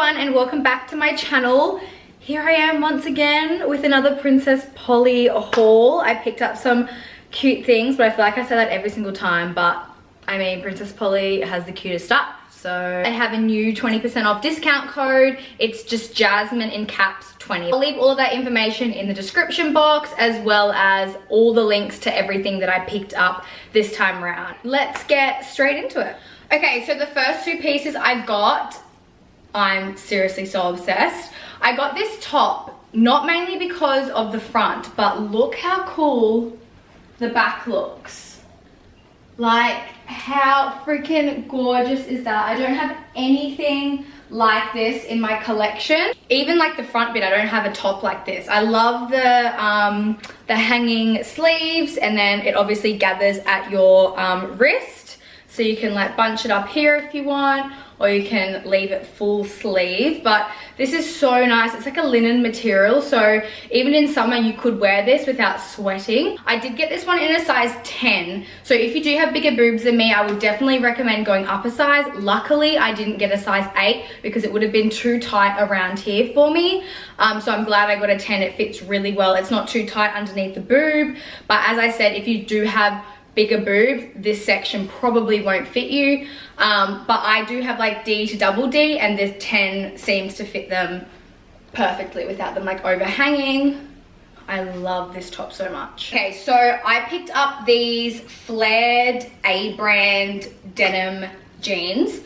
everyone and welcome back to my channel. Here I am once again with another Princess Polly haul. I picked up some cute things, but I feel like I say that every single time, but I mean Princess Polly has the cutest stuff. So I have a new 20% off discount code. It's just Jasmine in caps 20. I'll leave all of that information in the description box, as well as all the links to everything that I picked up this time around. Let's get straight into it. Okay, so the first two pieces I got, I'm seriously so obsessed. I got this top, not mainly because of the front, but look how cool the back looks. Like, how freaking gorgeous is that? I don't have anything like this in my collection. Even like the front bit, I don't have a top like this. I love the hanging sleeves, and then it obviously gathers at your wrist. So you can like bunch it up here if you want, or you can leave it full sleeve. But this is so nice. It's like a linen material, so even in summer you could wear this without sweating. I did get this one in a size 10, so if you do have bigger boobs than me, I would definitely recommend going up a size. Luckily I didn't get a size 8 because it would have been too tight around here for me. So I'm glad I got a 10. It fits really well. It's not too tight underneath the boob, but as I said, if you do have bigger boobs, this section probably won't fit you, but I do have like D to double D, and this 10 seems to fit them perfectly without them like overhanging. I love this top so much. Okay, so I picked up these flared A-brand denim jeans.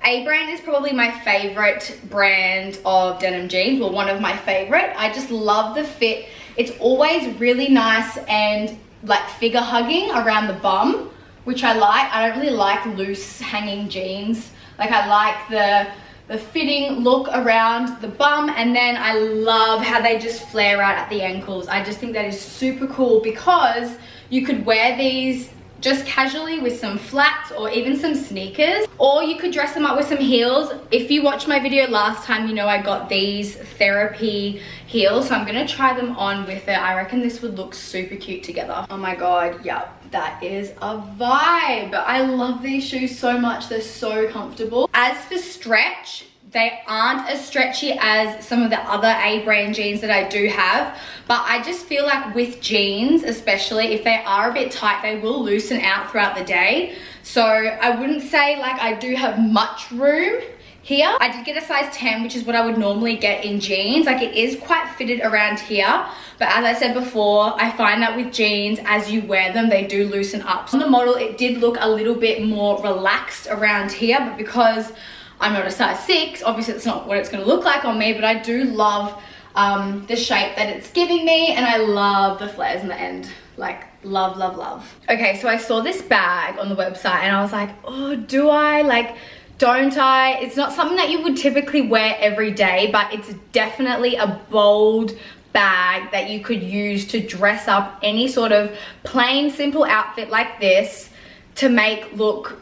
A-brand is probably my favorite brand of denim jeans, well, one of my favorite. I just love the fit. It's always really nice and like figure hugging around the bum, which I like. I don't really like loose hanging jeans. Like, I like the fitting look around the bum, and then I love how they just flare out at the ankles. I just think that is super cool because you could wear these just casually with some flats or even some sneakers, or you could dress them up with some heels. If you watched my video last time, you know I got these therapy heels, so I'm gonna try them on with it. I reckon this would look super cute together. Oh my god, yeah, that is a vibe. I love these shoes so much. They're so comfortable. As for stretch, they aren't as stretchy as some of the other A-brand jeans that I do have, but I just feel like with jeans, especially if they are a bit tight, they will loosen out throughout the day. So I wouldn't say like I do have much room here. I did get a size 10, which is what I would normally get in jeans. Like, it is quite fitted around here, but as I said before, I find that with jeans, as you wear them, they do loosen up. On the model, it did look a little bit more relaxed around here, but because I'm not a size 6, obviously it's not what it's going to look like on me, but I do love the shape that it's giving me, and I love the flares in the end. Like, love, love, love. Okay, so I saw this bag on the website and I was like, oh, do I? Like, don't I? It's not something that you would typically wear every day, but it's definitely a bold bag that you could use to dress up any sort of plain, simple outfit like this to make look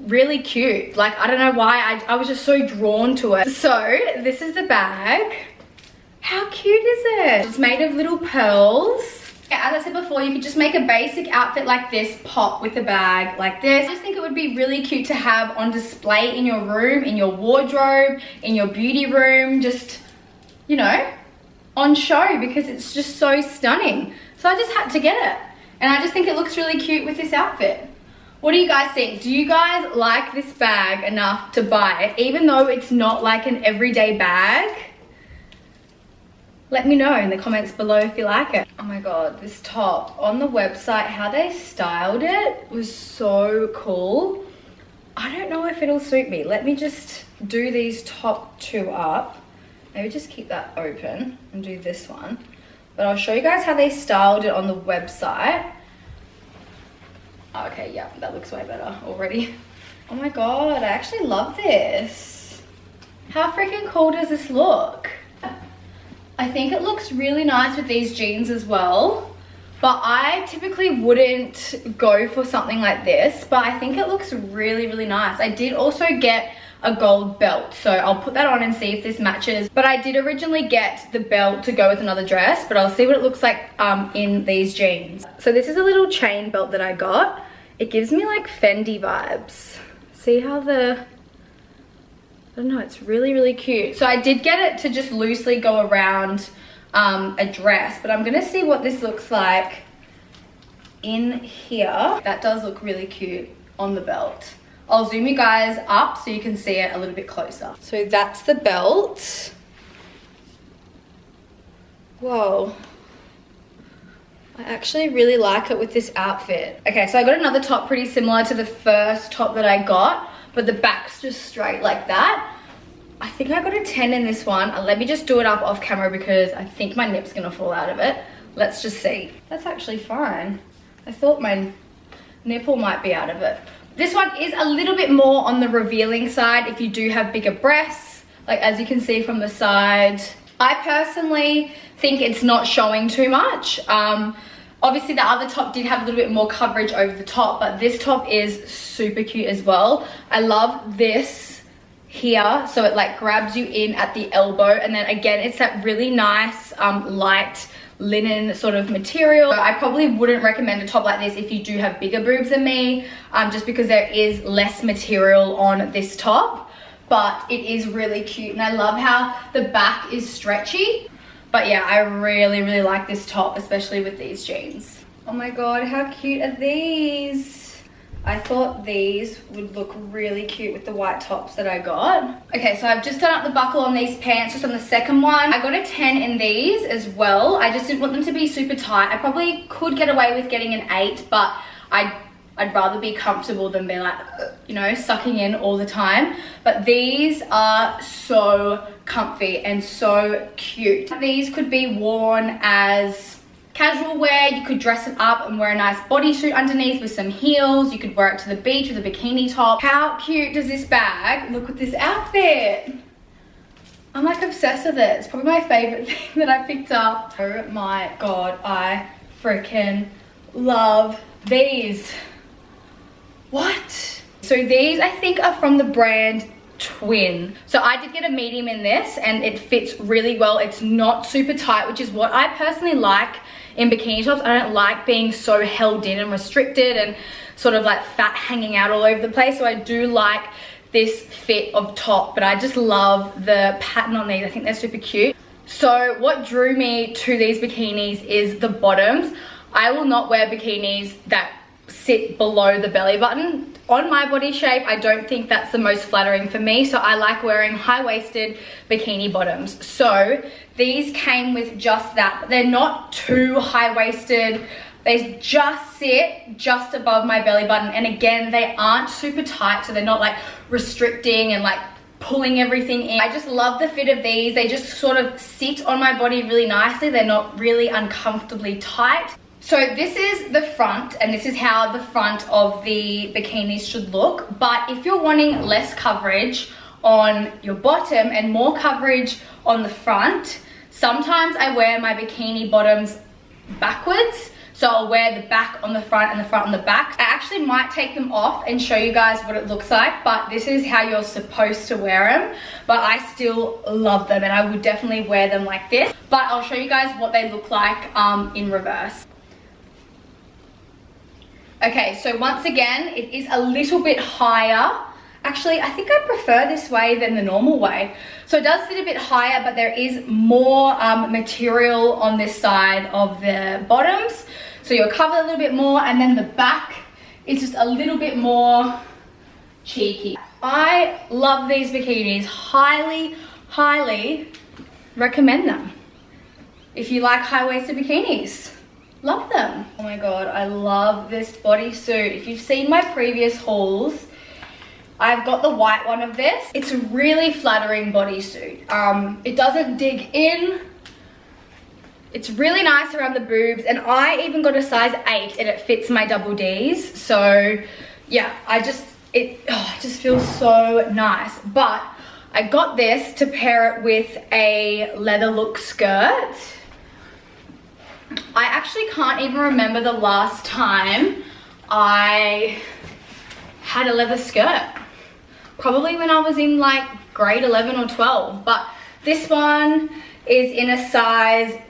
really cute. Like, I don't know why, I was just so drawn to it. So this is the bag. How cute is it? It's made of little pearls. As I said before, you could just make a basic outfit like this pop with a bag like this. I just think it would be really cute to have on display in your room, in your wardrobe, in your beauty room, just, you know, on show, because it's just so stunning. So I just had to get it, and I just think it looks really cute with this outfit. What do you guys think? Do you guys like this bag enough to buy it, even though it's not like an everyday bag? Let me know in the comments below if you like it. Oh my god, this top on the website, how they styled it was so cool. I don't know if it'll suit me. Let me just do these top two up. Maybe just keep that open and do this one. But I'll show you guys how they styled it on the website. Okay, yeah, that looks way better already. Oh my god, I actually love this. How freaking cool does this look? I think it looks really nice with these jeans as well, but I typically wouldn't go for something like this, but I think it looks really, really nice. I did also get a gold belt, so I'll put that on and see if this matches, but I did originally get the belt to go with another dress, but I'll see what it looks like in these jeans. So this is a little chain belt that I got. It gives me like Fendi vibes. See how the I don't know, it's really, really cute. So I did get it to just loosely go around a dress, but I'm gonna see what this looks like in here. That does look really cute on the belt. I'll zoom you guys up so you can see it a little bit closer. So that's the belt. Whoa. I actually really like it with this outfit. Okay, so I got another top pretty similar to the first top that I got, but the back's just straight like that. I think I got a 10 in this one. Let me just do it up off camera because I think my nip's gonna fall out of it. Let's just see. That's actually fine. I thought my nipple might be out of it. This one is a little bit more on the revealing side if you do have bigger breasts, like as you can see from the side. I personally think it's not showing too much. Obviously the other top did have a little bit more coverage over the top, but this top is super cute as well. I love this here, so it like grabs you in at the elbow, and then again it's that really nice light linen sort of material. I probably wouldn't recommend a top like this if you do have bigger boobs than me, just because there is less material on this top, but it is really cute. And I love how the back is stretchy. But yeah, I really, really like this top, especially with these jeans. Oh my God, how cute are these? I thought these would look really cute with the white tops that I got. Okay, so I've just done up the buckle on these pants, just on the second one. I got a 10 in these as well. I just didn't want them to be super tight. I probably could get away with getting an 8, but I'd rather be comfortable than be like, you know, sucking in all the time. But these are so comfy and so cute. These could be worn as casual wear. You could dress it up and wear a nice bodysuit underneath with some heels. You could wear it to the beach with a bikini top. How cute does this bag look with this outfit? I'm like obsessed with it. It's probably my favorite thing that I picked up. Oh my God, I freaking love these. What? So these I think are from the brand Twin. So I did get a medium in this and it fits really well. It's not super tight, which is what I personally like in bikini tops. I don't like being so held in and restricted and sort of like fat hanging out all over the place. So I do like this fit of top, but I just love the pattern on these. I think they're super cute. So what drew me to these bikinis is the bottoms. I will not wear bikinis that sit below the belly button. On my body shape, I don't think that's the most flattering for me, so I like wearing high-waisted bikini bottoms. So these came with just that, but they're not too high-waisted. They just sit just above my belly button, and again, they aren't super tight, so they're not like restricting and like pulling everything in. I just love the fit of these. They just sort of sit on my body really nicely. They're not really uncomfortably tight. So this is the front, and this is how the front of the bikinis should look. But if you're wanting less coverage on your bottom and more coverage on the front, sometimes I wear my bikini bottoms backwards. So I'll wear the back on the front and the front on the back. I actually might take them off and show you guys what it looks like, but this is how you're supposed to wear them. But I still love them, and I would definitely wear them like this. But I'll show you guys what they look like in reverse. Okay, so once again, it is a little bit higher. Actually, I think I prefer this way than the normal way. So it does sit a bit higher, but there is more material on this side of the bottoms. So you're covered a little bit more, and then the back is just a little bit more cheeky. I love these bikinis. Highly, highly recommend them. If you like high-waisted bikinis. Love them. Oh my God, I love this bodysuit. If you've seen my previous hauls, I've got the white one of this. It's a really flattering bodysuit. It doesn't dig in. It's really nice around the boobs, and I even got a size 8 and it fits my double Ds. So yeah, it just feels so nice. But I got this to pair it with a leather look skirt. I actually can't even remember the last time I had a leather skirt. Probably when I was in like grade 11 or 12. But this one is in a size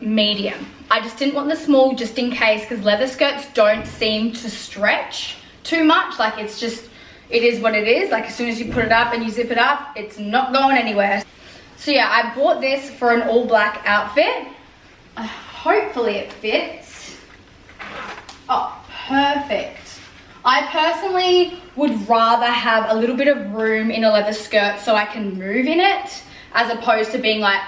medium. I just didn't want the small just in case, because leather skirts don't seem to stretch too much. Like it's just, it is what it is. Like as soon as you put it up and you zip it up, it's not going anywhere. So yeah, I bought this for an all black outfit. Hopefully it fits. Oh, perfect. I personally would rather have a little bit of room in a leather skirt so I can move in it, as opposed to being like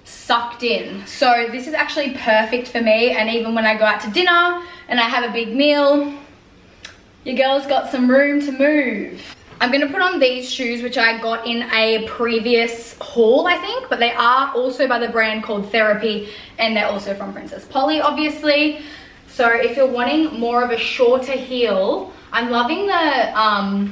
sucked in. So this is actually perfect for me, and even when I go out to dinner and I have a big meal, your girl's got some room to move. I'm gonna put on these shoes, which I got in a previous haul, I think, but they are also by the brand called Therapy, and they're also from Princess Polly, obviously. So if you're wanting more of a shorter heel, I'm loving the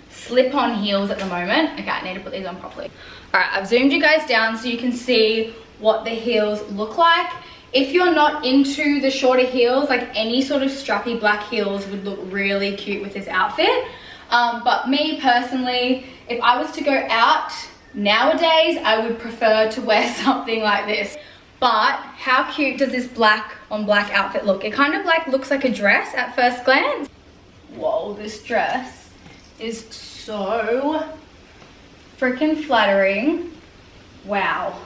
slip-on heels at the moment. Okay, I need to put these on properly. All right, I've zoomed you guys down so you can see what the heels look like. If you're not into the shorter heels, like any sort of strappy black heels would look really cute with this outfit. But me personally, if I was to go out nowadays, I would prefer to wear something like this. But how cute does this black on black outfit look? It kind of like looks like a dress at first glance. Whoa, this dress is so freaking flattering. Wow.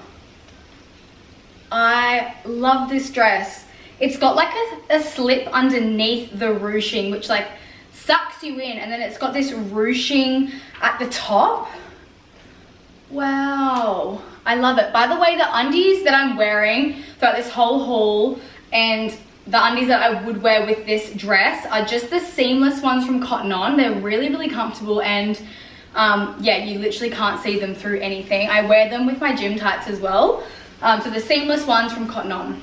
I love this dress. It's got like a slip underneath the ruching, which like sucks you in, and then it's got this ruching at the top. Wow, I love it. By the way, the undies that I'm wearing throughout this whole haul and the undies that I would wear with this dress are just the seamless ones from Cotton On. They're really, really comfortable, and yeah, you literally can't see them through anything. I wear them with my gym tights as well. So the seamless ones from Cotton On.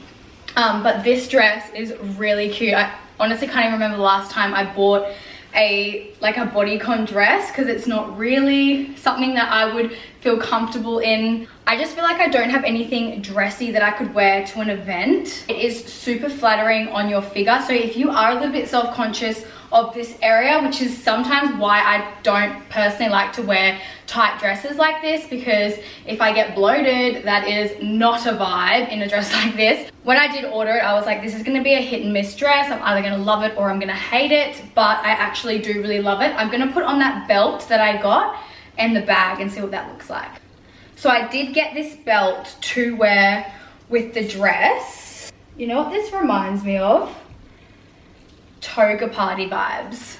But this dress is really cute. I honestly can't even remember the last time I bought a bodycon dress, because it's not really something that I would feel comfortable in. I just feel like I don't have anything dressy that I could wear to an event. It is super flattering on your figure. So if you are a little bit self-conscious of this area, which is sometimes why I don't personally like to wear tight dresses like this, because if I get bloated, that is not a vibe in a dress like this. When I did order it, I was like, this is gonna be a hit and miss dress. I'm either gonna love it or I'm gonna hate it, but I actually do really love it. I'm gonna put on that belt that I got and the bag and see what that looks like. So I did get this belt to wear with the dress. You know what this reminds me of? Toga party vibes.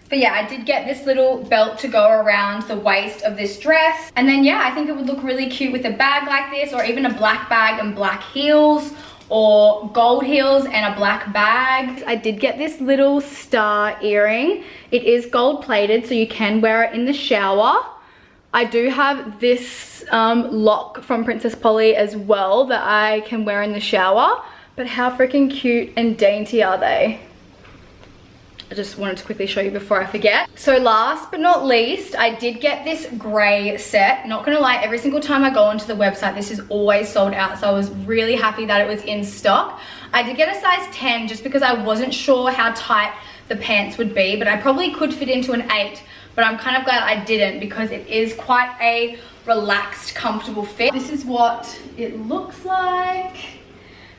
But yeah, I did get this little belt to go around the waist of this dress, and then yeah, I think it would look really cute with a bag like this, or even a black bag and black heels, or gold heels and a black bag. I did get this little star earring. It is gold plated, so you can wear it in the shower. I do have this lock from Princess Polly as well that I can wear in the shower. But how freaking cute and dainty are they? I just wanted to quickly show you before I forget. So last but not least, I did get this gray set. Not gonna lie, every single time I go onto the website, this is always sold out. So I was really happy that it was in stock. I did get a size 10 just because I wasn't sure how tight the pants would be, but I probably could fit into an 8. But I'm kind of glad I didn't, because it is quite a relaxed, comfortable fit. This is what it looks like.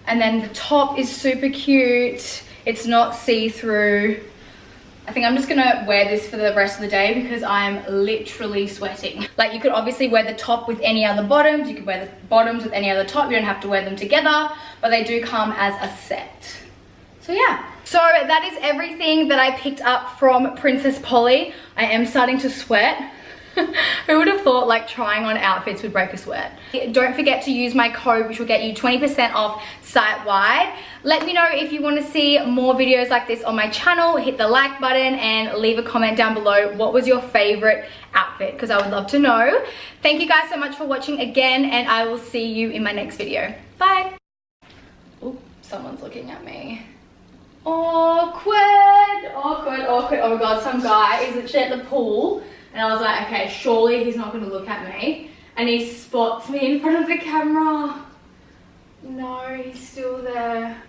And then the top is super cute. It's not see-through. I think I'm just gonna wear this for the rest of the day because I'm literally sweating. Like, you could obviously wear the top with any other bottoms. You could wear the bottoms with any other top. You don't have to wear them together, but they do come as a set. So yeah. So that is everything that I picked up from Princess Polly. I am starting to sweat. Who would have thought like trying on outfits would break a sweat? Don't forget to use my code, which will get you 20% off site-wide. Let me know if you want to see more videos like this on my channel. Hit the like button and leave a comment down below. What was your favorite outfit? Because I would love to know. Thank you guys so much for watching again, and I will see you in my next video. Bye. Oh, someone's looking at me. Awkward, awkward, awkward. Oh my god, some guy is literally at the pool. And I was like, okay, surely he's not going to look at me. And he spots me in front of the camera. No, he's still there.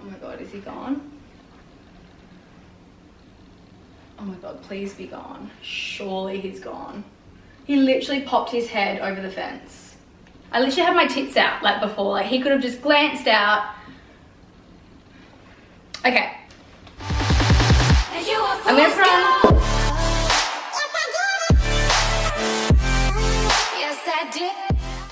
Oh my god, is he gone? Oh my god, please be gone. Surely he's gone. He literally popped his head over the fence. I literally had my tits out like before. Like, he could have just glanced out. Okay. I'm gonna put on. Yes, I did.